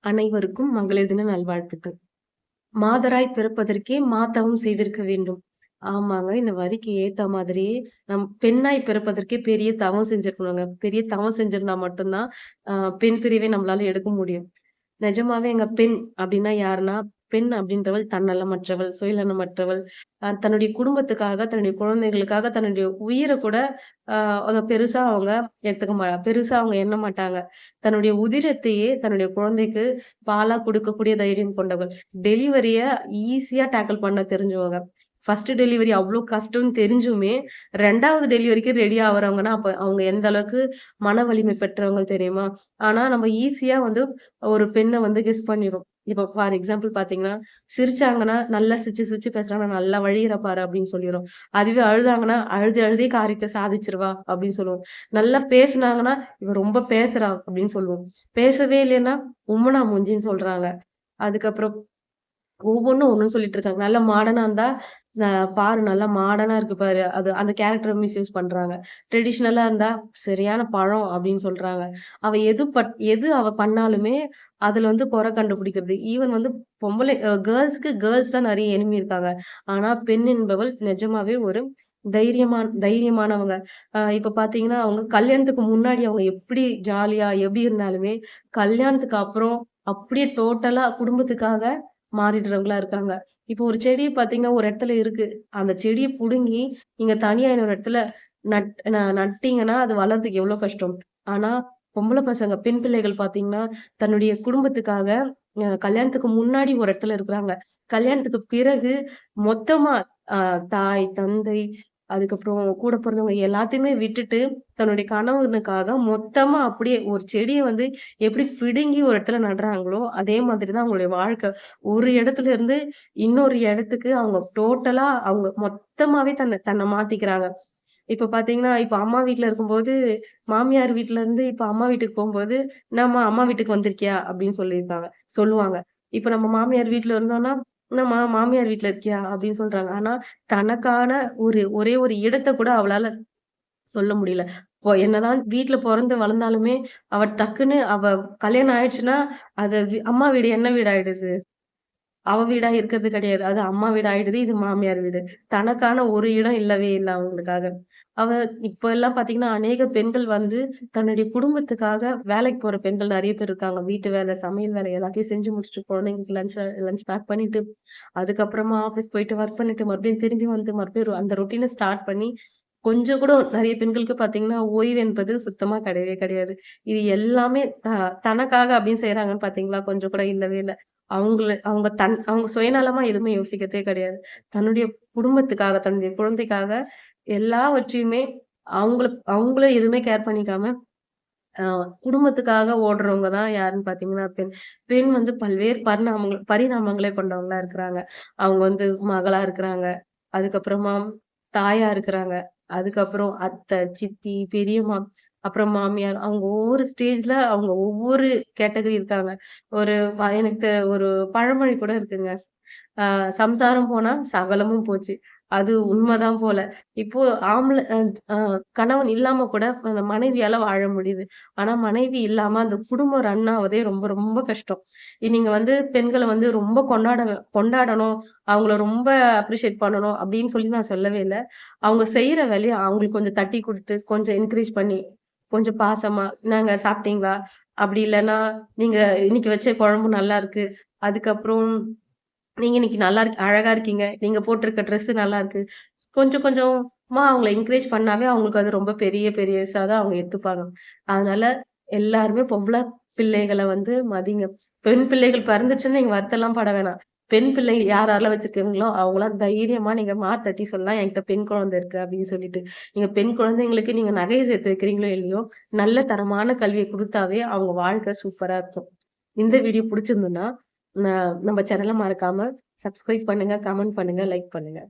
அனைவருக்கும் மகளிர் தின நல்வாழ்த்துக்கள். மாதராய் பிறப்பதற்கே மாதவம் செய்திருக்க வேண்டும். ஆமாங்க. இந்த வரிக்கு ஏத்த மாதிரியே பெண்ணாய் பிறப்பதற்கே பெரிய தவம் செஞ்சிருக்கணுங்க. பெரிய தவம் செஞ்சிருந்தா மட்டும் தான் பெண் பிரிவை நம்மளால எடுக்க முடியும். நிஜமாவே எங்க பெண் அப்டின்னா யாருன்னா, பெண் அப்படின்றவள் தன்னலமற்றவள், சுயநலமற்றவள். தன்னுடைய குடும்பத்துக்காக, தன்னுடைய குழந்தைகளுக்காக, தன்னுடைய உயிர கூட அ அத பெருசா அவங்க பெருசா அவங்க எண்ண மாட்டாங்க. தன்னுடைய உதிரத்தையே தன்னுடைய குழந்தைக்கு பாலா குடுக்கக்கூடிய தைரியம் கொண்டவள். டெலிவரிய ஈஸியா டேக்கிள் பண்ண தெரிஞ்சவங்க. ஃபர்ஸ்ட் டெலிவரி அவ்ளோ கஷ்டம்னு தெரிஞ்சுமே, 2வது டெலிவரிக்கு ரெடி ஆவுறவங்கன்னா, அப்ப அவங்க எந்த அளவுக்கு மன வலிமை பெற்றவங்க தெரியுமா? ஆனா நம்ம ஈஸியா வந்து ஒரு பெண்ண வந்து கெஸ் பண்ணிரும். இப்போ ஃபார் எக்ஸாம்பிள் பார்த்தீங்கன்னா, சிரிச்சாங்கன்னா, நல்லா சிரிச்சு சிரிச்சு பேசுறாங்கன்னா, "நல்லா வழியிற பாரு" அப்படின்னு சொல்லிரும். அதுவே அழுதாங்கன்னா, "அழுது அழுதே காரியத்த சாதிச்சுருவா" அப்படின்னு சொல்லுவோம். நல்லா பேசுனாங்கன்னா, "இவ ரொம்ப பேசுறா" அப்படின்னு சொல்லுவோம். பேசவே இல்லைன்னா, "உம்முனா மூஞ்சின்னு" சொல்றாங்க. அதுக்கப்புறம் ஒவ்வொன்னும் ஒண்ணும் சொல்லிட்டு இருக்காங்க. நல்ல மாடர்னா இருந்தா, "ந பாரு நல்லா மாடர்னா இருக்கு பாரு." அது அந்த கேரக்டர மிஸ்யூஸ் பண்றாங்க. ட்ரெடிஷனலா இருந்தா, "சரியான பழம்" அப்படின்னு சொல்றாங்க. அவ எது அவ பண்ணாலுமே, அதுல வந்து குறை கண்டுபிடிக்கிறது. ஈவன் வந்து பொம்பளை கேர்ல்ஸ்க்கு தான் நெறைய எனிமி இருக்காங்க. ஆனா, பெண் என்பவள் நிஜமாவே ஒரு தைரியமானவங்க. இப்ப பார்த்தீங்கன்னா, அவங்க கல்யாணத்துக்கு முன்னாடி அவங்க எப்படி ஜாலியா எப்படி இருந்தாலுமே, கல்யாணத்துக்கு அப்புறம் அப்படியே டோட்டலா குடும்பத்துக்காக மாறிடுறவங்களா இருக்காங்க. இப்போ ஒரு செடி பார்த்தீங்கன்னா, ஒரு இடத்துல இருக்கு. அந்த செடிய புடுங்கி, நீங்க தனியா இன்னொரு இடத்துல நட்டீங்கன்னா, அது வளர்றதுக்கு எவ்வளோ கஷ்டம். ஆனா, பொம்பள பசங்க, பெண் பிள்ளைகள் பார்த்தீங்கன்னா, தன்னுடைய குடும்பத்துக்காக கல்யாணத்துக்கு முன்னாடி ஒரு இடத்துல இருக்கிறாங்க. கல்யாணத்துக்கு பிறகு மொத்தமா அ தாய், தந்தை, அதுக்கப்புறம் கூட பொறந்தவங்க எல்லாத்தையுமே விட்டுட்டு, தன்னுடைய கணவனுக்காக மொத்தமா அப்படியே ஒரு செடிய வந்து எப்படி பிடுங்கி ஒரு இடத்துல நடுறாங்களோ, அதே மாதிரி தான் அவங்களுடைய வாழ்க்கை. ஒரு இடத்துல இருந்து இன்னொரு இடத்துக்கு அவங்க டோட்டலா அவங்க மொத்தமாவே தன்ன தன்ன மாத்திக்கிறாங்க. இப்ப பாத்தீங்கன்னா, இப்ப அம்மா வீட்ல இருக்கும்போது, மாமியார் வீட்ல இருந்து இப்ப அம்மா வீட்டுக்கு போம்போது, "என்னம்மா அம்மா வீட்டுக்கு வந்திருக்கியா?" அப்படின்னு சொல்லுவாங்க. இப்ப நம்ம மாமியார் வீட்ல இருந்தோம்னா, "என்னம்மா மாமியார் வீட்ல இருக்கியா?" அப்படின்னு சொல்றாங்க. ஆனா, தனக்கான ஒரே ஒரு இடத்த கூட அவளால சொல்ல முடியல. என்னதான் வீட்ல பொறந்து வளர்ந்தாலுமே, அவ கல்யாணம் ஆயிடுச்சுன்னா, அது அம்மா வீடு என்ன வீடு ஆயிடுது? அவ வீடா இருக்கிறது கிடையாது. அது அம்மா வீடு ஆயிடுது. இது மாமியார் வீடு. தனக்கான ஒரு இடம் இல்லவே இல்ல அவங்களுக்காக. அவ இப்ப எல்லாம் பார்த்தீங்கன்னா, அநேக பெண்கள் வந்து தன்னுடைய குடும்பத்துக்காக வேலைக்கு போற பெண்கள் நெறைய பேர் இருக்காங்க. வீட்டு வேலை, சமையல் வேலை எல்லாத்தையும் செஞ்சு முடிச்சுட்டு குழந்தைங்களுக்கு லஞ்ச் பேக் பண்ணிட்டு, அதுக்கப்புறமா ஆஃபீஸ் போயிட்டு ஒர்க் பண்ணிட்டு, மறுபடியும் திரும்பி வந்து மறுபடியும் அந்த ரொட்டீன ஸ்டார்ட் பண்ணி, கொஞ்சம் கூட நெறைய பெண்களுக்கு பார்த்தீங்கன்னா, ஓய்வு என்பது சுத்தமா கிடையவே கிடையாது. இது எல்லாமே தனக்காக அப்படின்னு செய்றாங்கன்னு பார்த்தீங்களா? கொஞ்சம் கூட இல்லவே இல்ல. அவங்க சுயநலமா எதுவுமே யோசிக்கிறதே கிடையாது. தன்னுடைய குடும்பத்துக்காக, தன்னுடைய குழந்தைக்காக எல்லாவற்றையுமே அவங்கள அவங்கள எதுவுமே கேர் பண்ணிக்காம, அ குடும்பத்துக்காக ஓடுறவங்க தான் யாருன்னு பார்த்தீங்கன்னா, பெண். பெண் வந்து பல்வேறு பரிணாமங்களை கொண்டவங்களா இருக்கிறாங்க. அவங்க வந்து மகளா இருக்கிறாங்க. அதுக்கப்புறமா தாயா இருக்கிறாங்க. அதுக்கப்புறம் அத்தை, சித்தி, பெரியம்மா, அப்புறம் மாமியார். அவங்க ஒவ்வொரு ஸ்டேஜ்ல அவங்க ஒவ்வொரு கேட்டகரி இருக்காங்க. ஒரு பழமொழி கூட இருக்குங்க. ஆ சம்சாரம் போனா சகலமும் போச்சு. அது உண்மதான் போல. இப்போ ஆம்பள அ அ கணவன் இல்லாம கூட அந்த மனைவியால வாழ முடியுது. ஆனா மனைவி இல்லாம அந்த குடும்பம் ரன் ஆவதே ரொம்ப ரொம்ப கஷ்டம். நீங்க வந்து பெண்கள வந்து ரொம்ப கொண்டாடணும். அவங்கள ரொம்ப அப்ரிஷியேட் பண்ணணும் அப்படின்னு சொல்லி நான் சொல்லவே இல்ல. அவங்க செய்யற வேலைய அவங்களுக்கு கொஞ்சம் தட்டி குடுத்து, கொஞ்சம் என்கரேஜ் பண்ணி, கொஞ்சம் பாசமா, "இந்தாங்க சாப்பிட்டீங்களா?" அப்படி இல்லன்னா, "நீங்க இன்னைக்கு வச்ச குழம்பு நல்லா இருக்கு." அதுக்கப்புறம் நீங்க இன்னைக்கு அழகா இருக்கீங்க. நீங்க போட்டிருக்க ட்ரெஸ் நல்லா இருக்கு. கொஞ்சம் கொஞ்சமா அவங்கள என்கரேஜ் பண்ணாவே அவங்களுக்கு அது ரொம்ப பெரியசா தான் அவங்க எடுத்துப்பாங்க. அதனால எல்லாருமே பிள்ளைகள வந்து மதிங்க. பெண் பிள்ளைகள் பிறந்துச்சுன்னு நீங்க வருத்தம்லாம் பட வேணாம். பெண் பிள்ளை யாரெல்லாம் வச்சிருக்கீங்களோ அவங்கலாம் தைரியமா நீங்க மாத்தட்டி சொல்லலாம், "என்கிட்ட பெண் குழந்தை இருக்கு" அப்படின்னு சொல்லிட்டு. நீங்க பெண் குழந்தைங்களுக்கு நீங்க நகைய சேர்த்து வைக்கிறீங்களோ இல்லையோ, நல்ல தரமான கல்விய குடுத்தாவே அவங்க வாழ்க்கை சூப்பரா இருக்கும். இந்த வீடியோ புடிச்சிருந்ததுன்னா, நம்ம சேனல மறக்காம சப்ஸ்கிரைப் பண்ணுங்க, கமெண்ட் பண்ணுங்க, லைக் பண்ணுங்க.